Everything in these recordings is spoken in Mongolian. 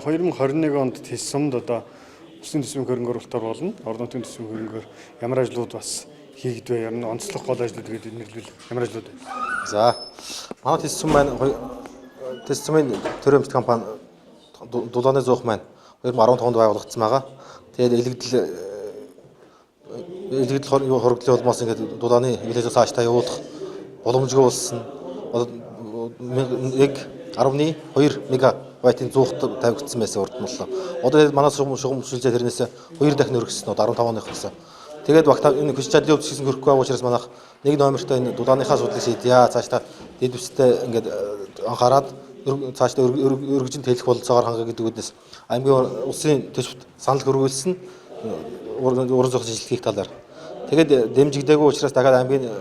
2021 онд ТЭС-д одоо Улсын төсвийн хөрөнгө оруулалтаар болно. Орон нутгийн төсвийн хөрөнгөөр ямар ажлууд бас хийгдвэ? Ямар нь онцлог гол ажлууд гэдэг нэрлэл ямар ажлууд вэ? За. Манай ТЭС маань ТЭС-ийн төрөмжт компани дулааны зуух маань 2015 онд байгуулагдсан байгаа. Тэгээд илэгдэл хоригдлын улмаас ингээд дулааны илээс хааштай явуулах боломжгүй болсон. Одоо 1.2 мегабайтын зуухт тавигдсан байсан урд нь боллоо. Одоо манай шугамчлалээ тэрнээс 2 дахин өргөссөн. Одоо 15 оныхоос. Тэгээд багтаа энэ хүч чадлын өвч хийсэн хөрөхгүй байгаа учраас манайх нэг номертой энэ дулааныхаа асуудлыг шийдъя. Цаашдаа дэд үстэй ингээд анхаарад цаашдаа өргөжин тэлэх бололцоогоор хангах гэдэг үднэс аймгийн улсын төсөвт санал хөрвүүлсэн уран зохиолын шинжилгээх талаар. Тэгээд дэмжигдээгүй учраас дахиад аймгийн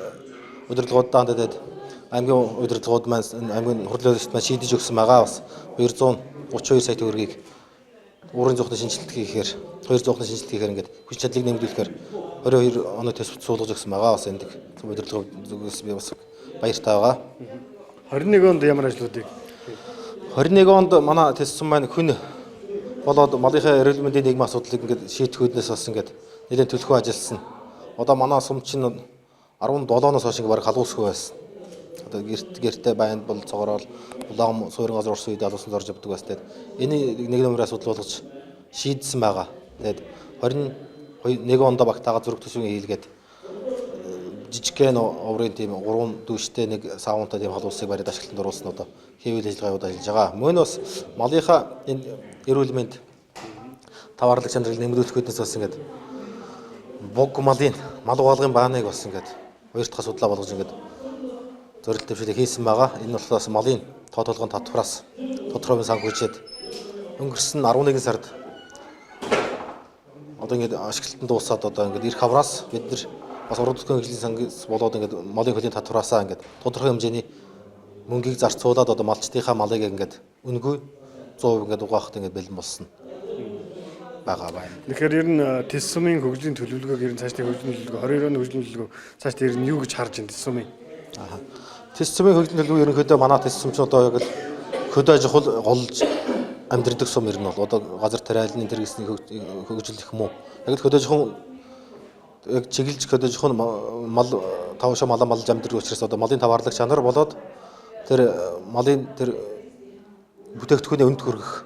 удирдлагуудаа хандаад аймгийн удирдлагууд маань аймгийн хурлын маань шийдэж өгсөн байгаа. Бас 232 сая төгрөгийг уран зохиолын шинжилгээ хийхээр 200-ны шинжилгээ хийхээр ингээд хүч чадлыг нэмэгдүүлэхээр 22 оны төсөвт суулгаж өгсөн байгаа. Бас энэ удирдлагуудаас би бас баяртай байгаа. 21 онд ямар ажлуудыг? 21 онд манай ТЭС маань хүн болоод малынхаа эрүүл мэндийн нийгмийн асуудлыг ингээд шийдэх үүднээс бас ингээд нэлээд төлхөө ажилласан. Одоо манай сум чинь 17-оноос хойш ингээд халуусгүй байсан. Одоо гэртээ байнд бол цогорол улаан суурин газар урс үед алуусан зорж явдаг бастай. Энийг нэг номерын асуудал болгож шийдсэн байгаа. Тэгээд 21 онд багтаага зураг төсвийн хийлгээд жижигхэн оврын тийм 3 дүүштэй нэг саунтай тийм халуусыг бариад ашиглалтанд оруулсан одоо хэвлэл ажиллагаа явуулж байгаа. Мөн бас малынхаа энэ эрүүл мэнд таваарлаг чанарыг нэмэгдүүлэх үүднээс бас ингээд бог малын мал угаалгын бааныг бас ингээд хоёр дахь асуудлаа болгож ингээд зорилт төвшөлийг хийсэн байгаа. Энэ болохоор малын тоо толгойн татвараас тодорхой санхүүжээд өнгөрсөн 11 сард одоо ингээд ашиглалтанд дуусаад одоо ингээд ирэх хавраас бид нар бас уран зохиолын хөгжлийн сангаас болоод ингээд малын хөлийн татвараасаа ингээд тодорхой хэмжээний мөнгийг зарцуулаад одоо малчдынхаа малыг ингээд үнгүй 100% ингээд угаахад ингээд бэлэн болсон байгаа байна. Тэгэхээр ер нь ТЭС-ийн хөгжлийн төлөвлөгөөг ер нь цаашдын хөгжлийн төлөвлөгөө 22 оны хөгжлийн төлөвлөгөө цаашдаа ер нь юу гэж харж байна ТЭС-ийн? ТЭС-ийн хөгжлийн төлөвлөгөө ерөнхийдөө манай ТЭС-ийн ч одоо яг л хөдөө аж ахуйн голж амьдрэх сум ер нь бол одоо газар тариалны тэргэсний хөгжил гэх юм уу. Яг л хөдөө аж ахуйн яг чиглэж хөдөө аж ахуйн мал тавшаа малан малж амьдрэх учраас одоо малын таваарлаг чанар болоод тэр малын тэр бүтээгдэхүүний өнд хүргэх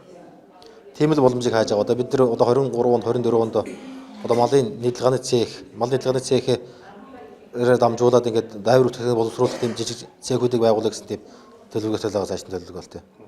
тийм л боломжийг хааж байгаа. Одоо бид нар одоо 23 онд 24 онд одоо малын нийтлэганы цех дамжуулаад ингээд дайвар үтгэх боловсруулах тийм жижиг цехүүдийг байгуулах гэсэн тийм төлөвлөгөөтэй байгаа цаашдын төлөвлөгөө л дээ.